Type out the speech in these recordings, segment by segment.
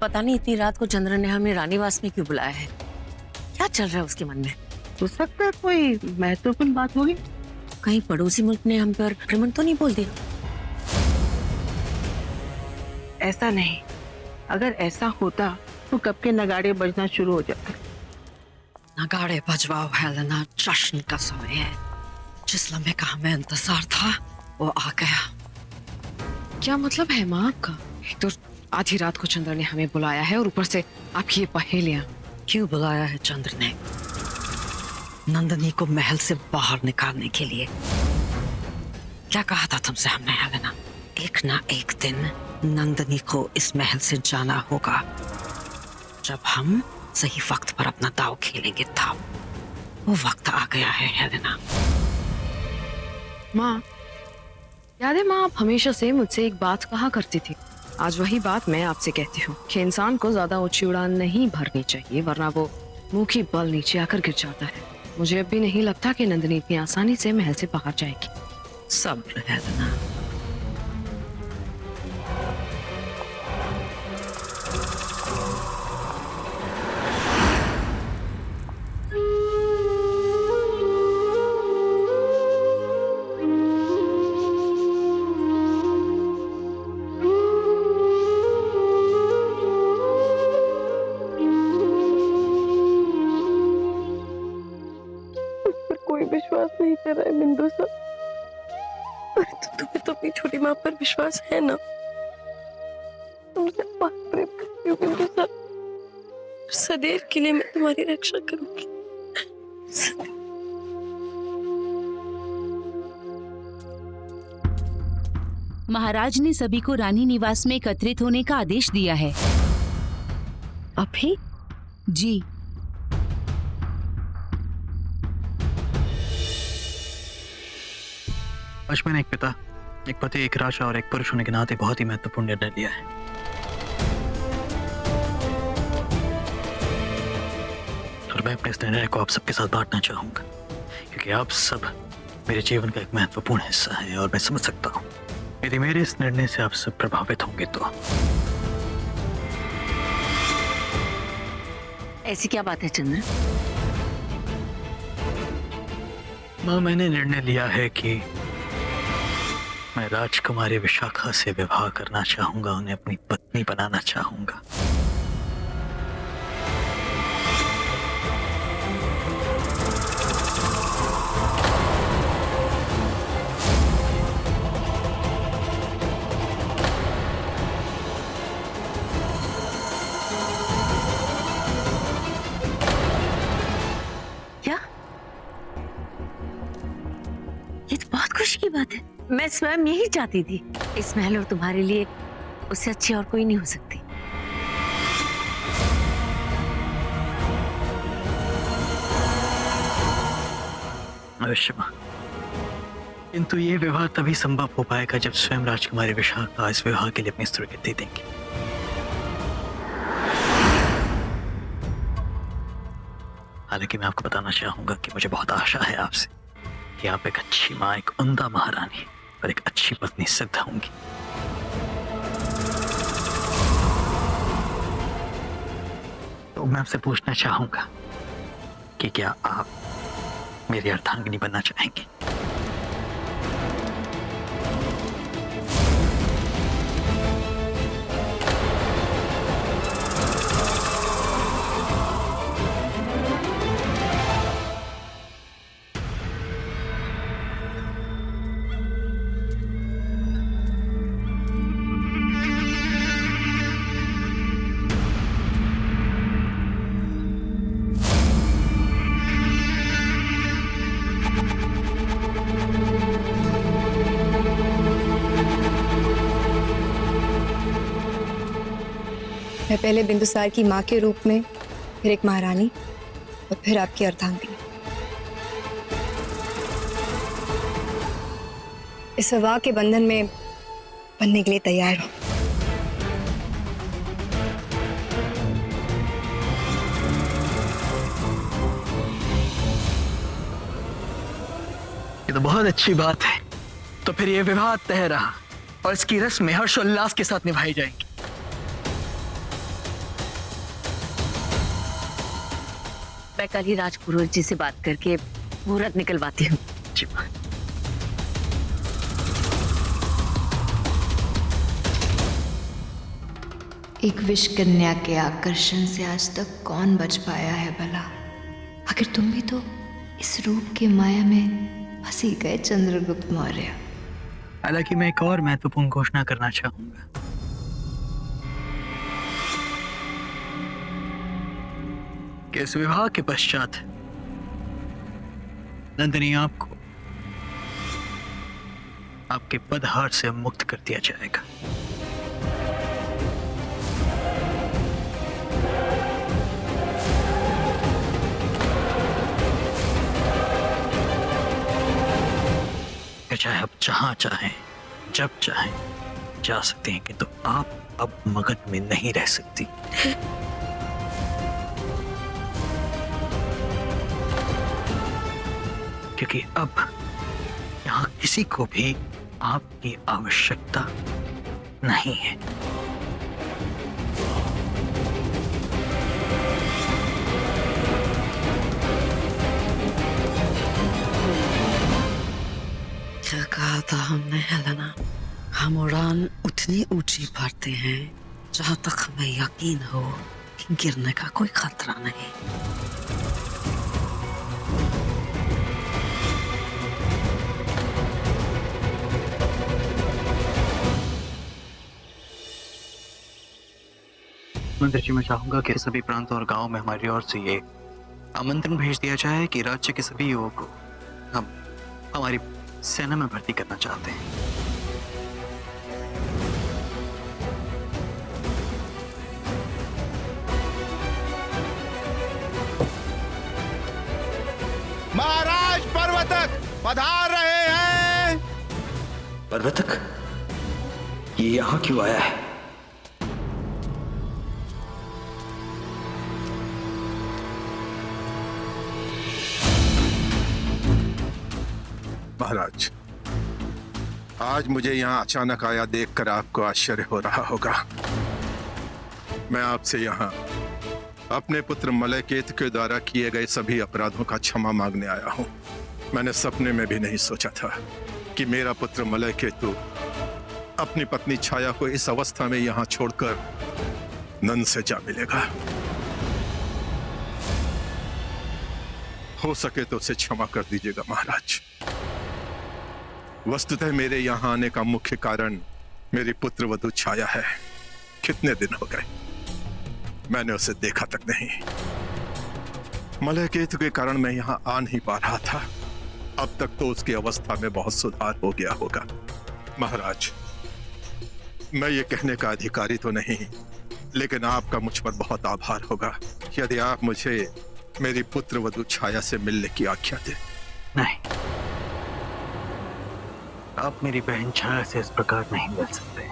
पता नहीं इतनी रात को चंद्र ने हमें रानीवास में क्यों बुलाया है। क्या चल रहा है उसके मन में? हो सकता है कोई महत्वपूर्ण बात होगी। कहीं पड़ोसी मुल्क ने हम पर आक्रमण तो नहीं बोल दिया? ऐसा नहीं, अगर ऐसा होता तो कब के नगाड़े बजना शुरू हो जाते। नगाड़े बजवाओ हेलेना, जश्न का समय है। जिस लम्हे का हमें इंतजार था वो आ गया। क्या मतलब है माँ आपका? एक तो आधी रात को चंद्र ने हमें बुलाया है और ऊपर से आपकी ये पहेलियां। क्यों बुलाया है चंद्र ने? नंदनी को महल से बाहर निकालने के लिए। क्या कहा था तुमसे हमने हेलेना? एक ना एक दिन नंदनी को इस महल से जाना होगा। जब हम सही वक्त पर अपना दांव खेलेंगे तब। वो वक्त आ गया है हेलेना। माँ, याद है माँ, आप हमेशा से मुझसे एक बात कहा करती थी। आज वही बात मैं आपसे कहती हूँ कि इंसान को ज्यादा ऊंची उड़ान नहीं भरनी चाहिए, वरना वो मुंह की बल नीचे आकर गिर जाता है। मुझे अब भी नहीं लगता कि नंदिनी इतनी आसानी से महल से बाहर जाएगी। सब्र हेलेना। कोई विश्वास नहीं कर रहा है बिंदु सर। अरे तो तुम्हें तो अपनी छोटी माँ पर विश्वास है ना? तुमसे बहुत प्रेम करती हूँ बिंदु सर। सदैव के लिए मैं तुम्हारी रक्षा करूंगी। महाराज ने सभी को रानी निवास में एकत्रित होने का आदेश दिया है। अभी? जी। आज मैंने एक पिता, एक पति, एक राजा और एक पुरुष होने के नाते बहुत ही महत्वपूर्ण निर्णय लिया है। और मैं अपने इस निर्णय को आप सबके साथ बांटना चाहूंगा, क्योंकि आप सब मेरे जीवन का एक महत्वपूर्ण हिस्सा है और मैं समझ सकता हूँ यदि मेरे इस निर्णय से आप सब प्रभावित होंगे तो। ऐसी क्या बात है चंद्र? माँ, मैंने निर्णय लिया है कि मैं राजकुमारी विशाखा से विवाह करना चाहूंगा, उन्हें अपनी पत्नी बनाना चाहूंगा। क्या? ये तो बहुत खुशी की बात है। मैं स्वयं यही चाहती थी। इस महल और तुम्हारे लिए उससे अच्छी और कोई नहीं हो सकती। अवश्य मां, किंतु ये विवाह तभी संभव हो पाएगा जब स्वयं राजकुमारी विशाखा इस विवाह के लिए अपनी स्वीकृति देंगी। हालांकि मैं आपको बताना चाहूंगा कि मुझे बहुत आशा है आपसे कि आप एक अच्छी माँ, एक उम्दा महारानी और एक अच्छी पत्नी सिद्ध होंगी। तो मैं आपसे पूछना चाहूंगा कि क्या आप मेरी अर्धांगिनी बनना चाहेंगे? मैं पहले बिंदुसार की माँ के रूप में, फिर एक महारानी और फिर आपकी अर्धांगिनी। इस विवाह के बंधन में बनने के लिए तैयार हूं। ये तो बहुत अच्छी बात है। तो फिर ये विवाह तय रहा और इसकी रस्में हर्षोल्लास के साथ निभाई जाएंगी। मैं कल ही राजपुरोहित जी से बात करके मुहूर्त निकलवाती हूँ। जी माँ। एक विष कन्या के आकर्षण से आज तक कौन बच पाया है भला? आखिर तुम भी तो इस रूप के माया में फंसी गए चंद्रगुप्त मौर्य। हालांकि मैं एक और महत्वपूर्ण घोषणा करना चाहूंगा। कि इस विवाह के पश्चात नंदिनी आपको आपके पदभार से मुक्त कर दिया जाएगा। फिर चाहे आप जहां चाहें, जब चाहें जा सकते हैं, किंतु आप अब मगध में नहीं रह सकती। क्योंकि अब यहां किसी को भी आपकी आवश्यकता नहीं है। क्या कहा था हमने हेलेना? हम उड़ान उतनी ऊंची भरते हैं जहां तक हमें यकीन हो कि गिरने का कोई खतरा नहीं। मंत्री जी, मैं चाहूंगा कि सभी प्रांत और गांव में हमारी ओर से ये आमंत्रण भेज दिया जाए कि राज्य के सभी युवकों को हम हमारी सेना में भर्ती करना चाहते हैं। महाराज पर्वतक पधार रहे हैं। पर्वतक, ये यहां क्यों आया है? महाराज, आज मुझे यहाँ अचानक आया देखकर आपको आश्चर्य हो रहा होगा। मैं आपसे यहाँ अपने पुत्र मलयकेतु के द्वारा किए गए सभी अपराधों का क्षमा मांगने आया हूँ। मैंने सपने में भी नहीं सोचा था कि मेरा पुत्र मलयकेतु अपनी पत्नी छाया को इस अवस्था में यहाँ छोड़कर नंद से जा मिलेगा। हो सके तो उसे क्षमा कर दीजिएगा महाराज। वस्तुतः मेरे यहाँ आने का मुख्य कारण मेरी पुत्र वधू छाया है। कितने दिन हो गए मैंने उसे देखा तक नहीं। मलयकेतु के कारण मैं यहाँ आ नहीं पा रहा था। अब तक तो उसकी अवस्था में बहुत सुधार हो गया होगा। महाराज, मैं ये कहने का अधिकारी तो नहीं, लेकिन आपका मुझ पर बहुत आभार होगा यदि आप मुझे मेरी पुत्र वधू छाया से मिलने की आज्ञा दें। नहीं, आप मेरी बहन छाया से इस प्रकार नहीं मिल सकते।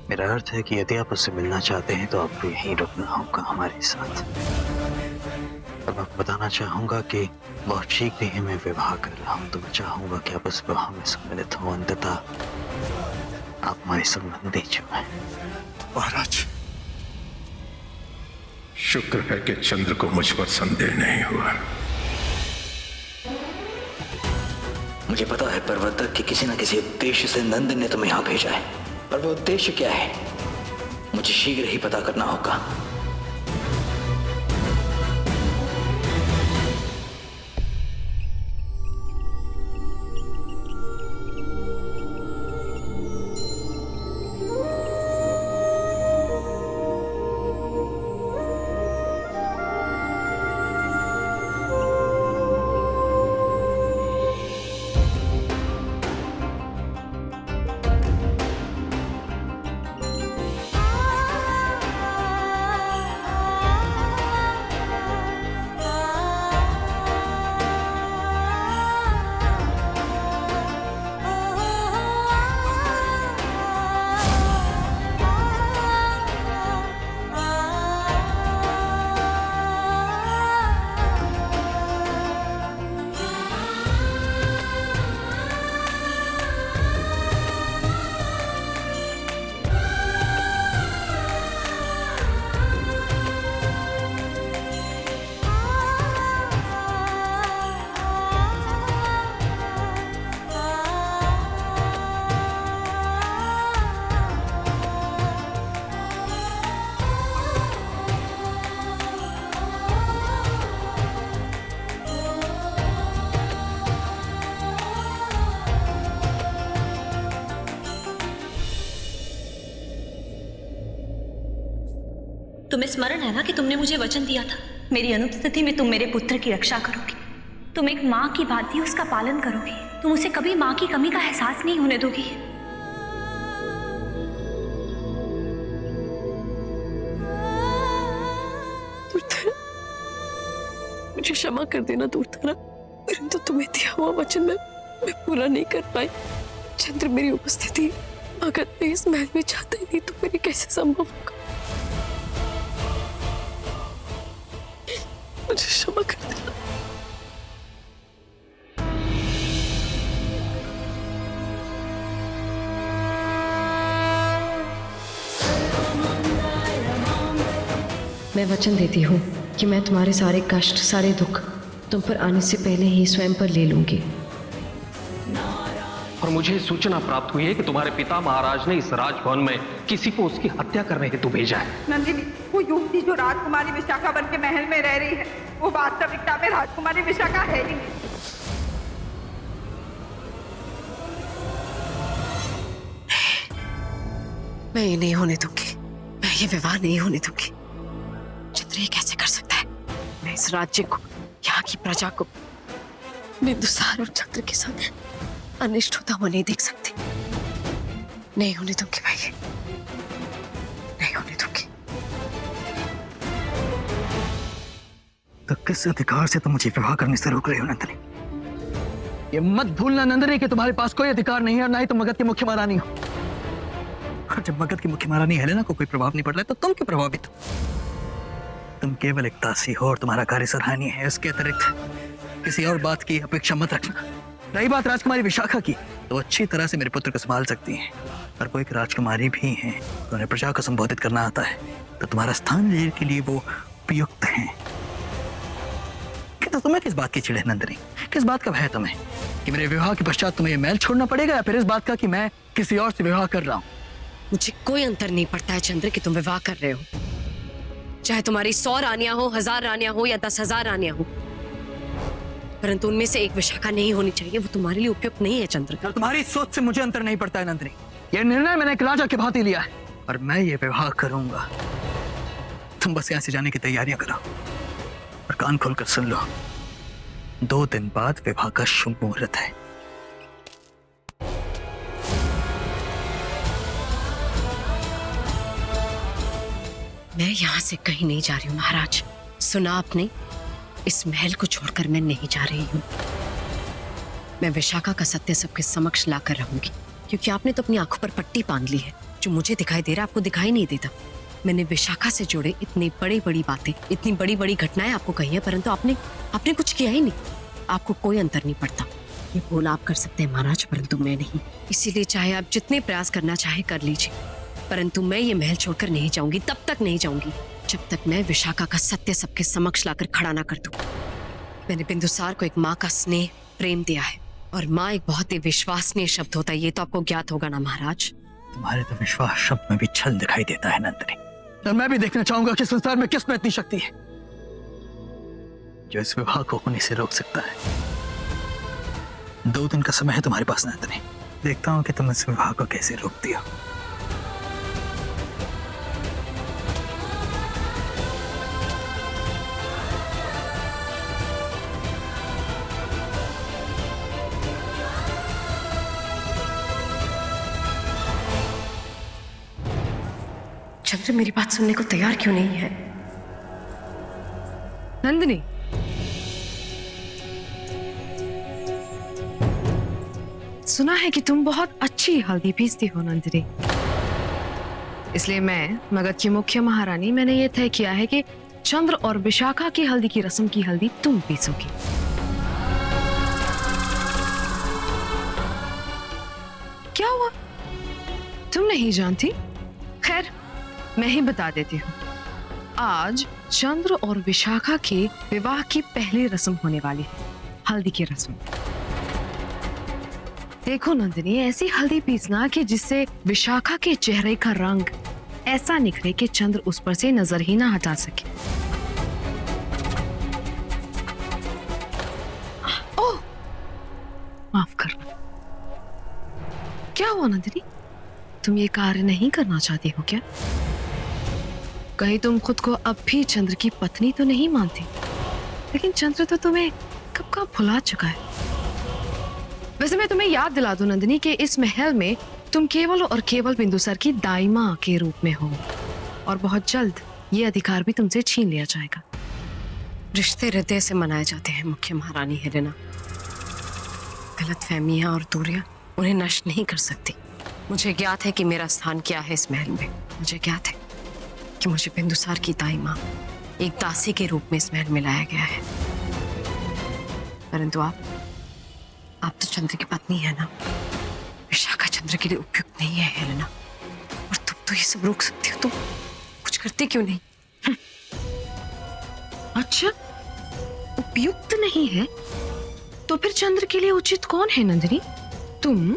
मेरा अर्थ है कि यदि आप उससे मिलना चाहते हैं तो आपको यहीं रुकना होगा हमारे साथ। अब आपको बताना चाहूंगा कि बहुत शीघ्र ही मैं विवाह कर रहा हूं, तो मैं चाहूंगा कि आप उस विवाह में सम्मिलित हो। अंततः आप हमारे संबंधी जो हैं। महाराज, शुक्र है कि चंद्र को मुझ पर संदेह नहीं हुआ। मुझे पता है पर्वतक कि किसी न किसी उद्देश्य से नंद ने तुम्हें यहाँ भेजा है, पर वो उद्देश्य क्या है मुझे शीघ्र ही पता करना होगा। तुम्हें स्मरण है ना कि तुमने मुझे वचन दिया था मेरी अनुपस्थिति में तुम मेरे पुत्र की रक्षा करोगी। तुम एक माँ की भांति उसका पालन करोगी। तुम उसे कभी माँ की कमी का एहसास नहीं होने दोगी। दूरधरा, मुझे क्षमा कर देना दूरधरा, परंतु तुम्हें दिया हुआ वचन मैं पूरा नहीं कर पाई। चंद्र मेरी उपस्थिति अगर मैं इस महल में चाहता ही नहीं तो मेरे कैसे संभव होगा। मुझे क्षमा कर देना। मैं वचन देती हूँ कि मैं तुम्हारे सारे कष्ट, सारे दुख तुम पर आने से पहले ही स्वयं पर ले लूंगी। और मुझे सूचना प्राप्त हुई है कि तुम्हारे पिता महाराज ने इस राजभवन में किसी को उसकी हत्या करने हेतु भेजा है। नंदिनी, वो युवती जो राजकुमारी विशाखा बन के महल में रह रही है, वो वास्तविकता में राजकुमारी विशाखा है ही नहीं। मैं ये नहीं होने दूंगी, मैं ये विवाह नहीं होने दूंगी। चंद्र ये कैसे कर सकता है? मैं इस राज्य को, यहाँ की प्रजा को बिंदुसार और चंद्र के साथ अनिष्ट होता हुआ नहीं देख सकती। नहीं होने दूंगी भाई, नहीं होने दूंगी। तो किस अधिकार से तुम मुझे विवाह करने से रोक रहे हो नंदिनी? ये मत भूलना नंदिनी कि तुम्हारे पास कोई अधिकार नहीं है और ना ही तुम मगध की मुख्य महारानी हो। और जब मगध की मुख्य महारानी हेलेना को कोई प्रभाव नहीं पड़ रहा है तो तुम क्यों प्रभावित हो? तुम केवल एक दासी हो और तुम्हारा कार्य सराहनीय है। इसके अतिरिक्त किसी और बात की अपेक्षा मत रखना। रही बात राजकुमारी विशाखा की, तो अच्छी तरह से मेरे पुत्र को संभाल सकती हैं। और कोई एक राजकुमारी भी है तो उन्हें प्रजा को संबोधित करना आता है, तो तुम्हारा स्थान लेने के लिए वो उपयुक्त हैं। तो तुम्हें किस बात की चिढ़ है नंदिनी? किस बात का भय तुम्हें कि मेरे विवाह के पश्चात तुम्हें ये महल छोड़ना पड़ेगा, या फिर इस बात का कि मैं किसी और से विवाह कर रहा हूँ? मुझे कोई अंतर नहीं पड़ता है चंद्र कि तुम विवाह कर रहे हो, चाहे तुम्हारी 100 रानियां हो, 1000 रानियां हो या 10,000 रानियां हो, परंतु उनमें से एक विशाखा नहीं होनी चाहिए। वो तुम्हारे लिए उपयुक्त नहीं है चंद्र। तुम्हारी सोच से मुझे अंतर नहीं पड़ता है नंदिनी। यह निर्णय मैंने एक राजा के भांति लिया है और मैं ये विवाह करूंगा। तुम बस यहाँ से जाने की तैयारियां करो और कान खोलकर सुन लो, 2 दिन बाद विवाह का शुभ मुहूर्त है। मैं यहाँ से कहीं नहीं जा रही हूँ महाराज। सुना आपने, इस महल को छोड़कर मैं नहीं जा रही हूँ। मैं विशाखा का सत्य सबके समक्ष लाकर रहूंगी, क्योंकि आपने तो अपनी आंखों पर पट्टी बांध ली है। जो मुझे दिखाई दे रहा आपको दिखाई नहीं देता। मैंने विशाखा से जुड़े इतनी बड़ी बड़ी बातें, इतनी बड़ी बड़ी घटनाएं आपको कही है, परंतु आपने कुछ किया ही नहीं। आपको कोई अंतर नहीं पड़ता। ये बोल आप कर सकते हैं महाराज, परंतु मैं नहीं। इसीलिए चाहे आप जितने प्रयास करना चाहे कर लीजिए, परंतु मैं ये महल छोड़कर नहीं जाऊंगी। तब तक नहीं जाऊंगी जब तक मैं विशाखा का सत्य सबके समक्ष लाकर खड़ा ना कर दूं। मैंने बिंदुसार को एक माँ का स्नेह प्रेम दिया है, और माँ एक बहुत ही विश्वसनीय शब्द होता है। ये तो आपको ज्ञात होगा ना महाराज। तुम्हारे तो विश्वास शब्द में भी छल दिखाई देता है नंदिनी। और मैं भी देखना चाहूंगा कि संसार में किस में इतनी शक्ति है जो इस विवाह को होने से रोक सकता है। 2 दिन का समय है तुम्हारे पास नंदिनी। देखता हूं कि तुम इस विवाह को कैसे रोकती हो। चंद्र मेरी बात सुनने को तैयार क्यों नहीं है? नंदिनी, सुना है कि तुम बहुत अच्छी हल्दी पीसती हो नंदिनी। इसलिए मैं मगध की मुख्य महारानी, मैंने ये तय किया है कि चंद्र और विशाखा की हल्दी की रस्म की हल्दी तुम पीसोगी। क्या हुआ? तुम नहीं जानती? खैर, मैं ही बता देती हूँ। आज चंद्र और विशाखा के विवाह की पहली रस्म होने वाली है, हल्दी की रस्म। देखो नंदिनी, ऐसी हल्दी पीसना कि जिससे विशाखा के चेहरे का रंग ऐसा निखरे कि चंद्र उस पर से नजर ही ना हटा सके। ओह, माफ करना। क्या हुआ नंदिनी? तुम ये कार्य नहीं करना चाहती हो क्या? कहीं तुम खुद को अब भी चंद्र की पत्नी तो नहीं मानती, लेकिन चंद्र तो तुम्हें कब का भुला चुका है। वैसे मैं तुम्हें याद दिला दूं नंदिनी कि इस महल में तुम केवल और केवल बिंदुसार की दाई के रूप में हो, और बहुत जल्द ये अधिकार भी तुमसे छीन लिया जाएगा। रिश्ते हृदय से मनाए जाते हैं मुख्य महारानी हेलेना। गलतफहमियां और दूरियां उन्हें नष्ट नहीं कर सकती। मुझे ज्ञात है कि मेरा स्थान क्या है इस महल में। मुझे ज्ञात है कि मुझे बिंदुसार की दाई माँ एक दासी के रूप में इस महल में लाया गया है। परंतु आप तो चंद्र की पत्नी है ना। विशाखा चंद्र के लिए उपयुक्त नहीं है हेलेना, और तुम तो ये सब रोक सकती हो। तुम कुछ करते क्यों नहीं? अच्छा, उपयुक्त नहीं है तो फिर चंद्र के लिए उचित कौन है नंदिनी? तुम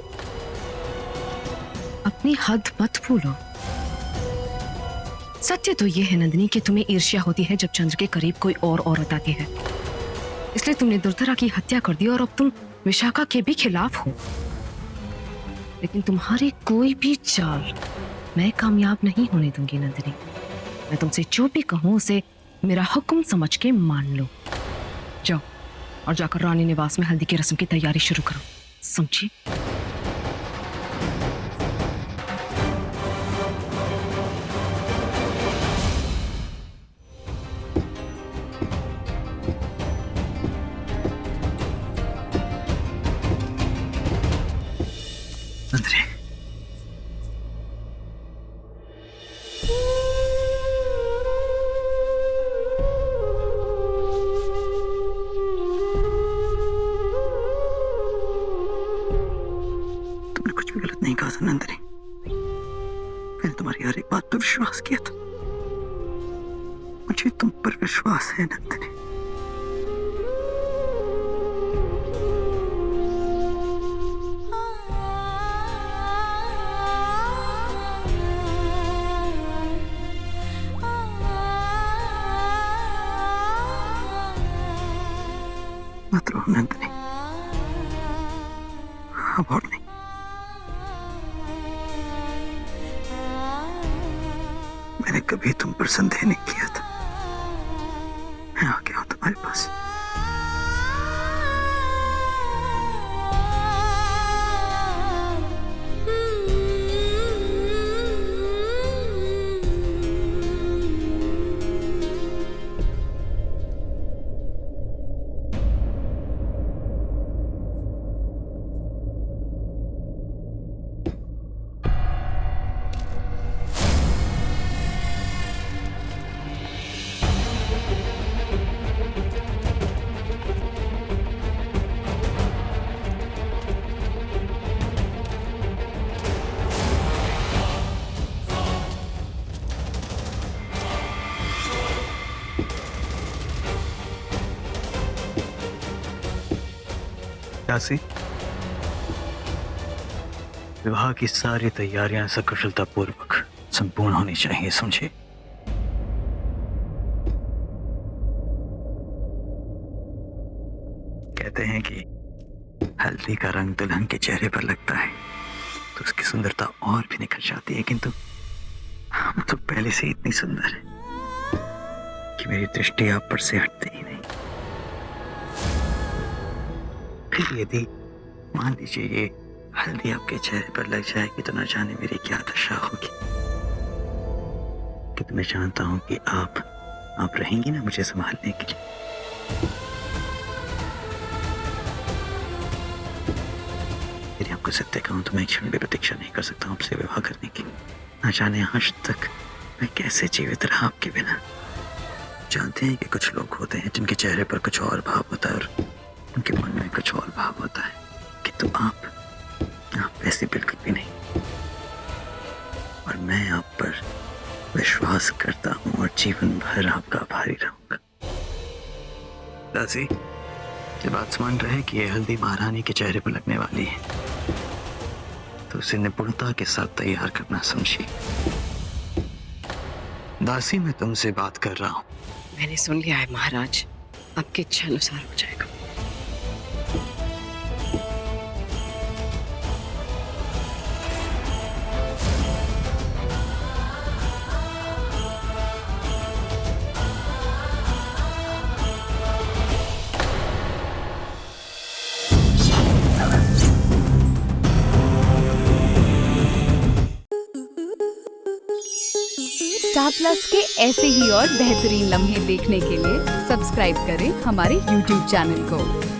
अपनी हद मत भूलो। सत्य तो यह है नंदिनी कि तुम्हें ईर्ष्या होती है जब चंद्र के करीब कोई और औरत आती है, इसलिए तुमने दुर्धरा की हत्या कर दी और अब तुम विशाखा के भी खिलाफ हो। लेकिन तुम्हारी कोई भी चाल मैं कामयाब नहीं होने दूंगी नंदिनी। मैं तुमसे जो भी कहूं उसे मेरा हुक्म समझ के मान लो। जाओ और जाकर रानी निवास में हल्दी की रस्म की तैयारी शुरू करो, समझी? नंदिनी, तुमने कुछ भी गलत नहीं कहा था नंदिनी। मैंने तुम्हारी हर एक बात पर विश्वास किया था। मुझे तुम पर विश्वास है नंदिनी। मत रो नंदिनी, अब और नहीं। मैंने कभी तुम पर संदेह नहीं किया था। मैं आ गया हूं तुम्हारे पास। दासी, विवाह की सारी तैयारियां सकुशलता पूर्वक संपूर्ण होनी चाहिए, समझे? कहते हैं कि हल्दी का रंग दुल्हन के चेहरे पर लगता है तो उसकी सुंदरता और भी निखर जाती है, किंतु हम तो पहले से इतनी सुंदर है कि मेरी दृष्टि आप पर से हटती ही नहीं। फिर यदि मान लीजिए ये हल्दी आपके चेहरे पर लग जाएगी तो न जाने मेरी क्या दशा होगी। कि मैं जानता हूं कि आप रहेंगी ना मुझे संभालने के लिए। यदि आपको सत्य कहूं तो मैं एक क्षण भी प्रतीक्षा नहीं कर सकता हूं आपसे विवाह करने की। न जाने आज तक मैं कैसे जीवित रहा आपके बिना। जानते हैं कि कुछ लोग होते हैं जिनके चेहरे पर कुछ और भाव होता है और उनके मन में कुछ और भाव होता है, किंतु आप वैसे बिल्कुल भी नहीं। और मैं आप पर विश्वास करता हूं और जीवन भर आपका आभारी रहूंगा। दासी, जब आसमान रहे कि यह हल्दी महारानी के चेहरे पर लगने वाली है तो उसे निपुणता के साथ तैयार करना समझिए। दासी, मैं तुमसे बात कर रहा हूं। मैंने सुन लिया है महाराज, आपकी इच्छा अनुसार हो जाएगा। स्टार प्लस के ऐसे ही और बेहतरीन लम्हे देखने के लिए सब्सक्राइब करें हमारे YouTube चैनल को।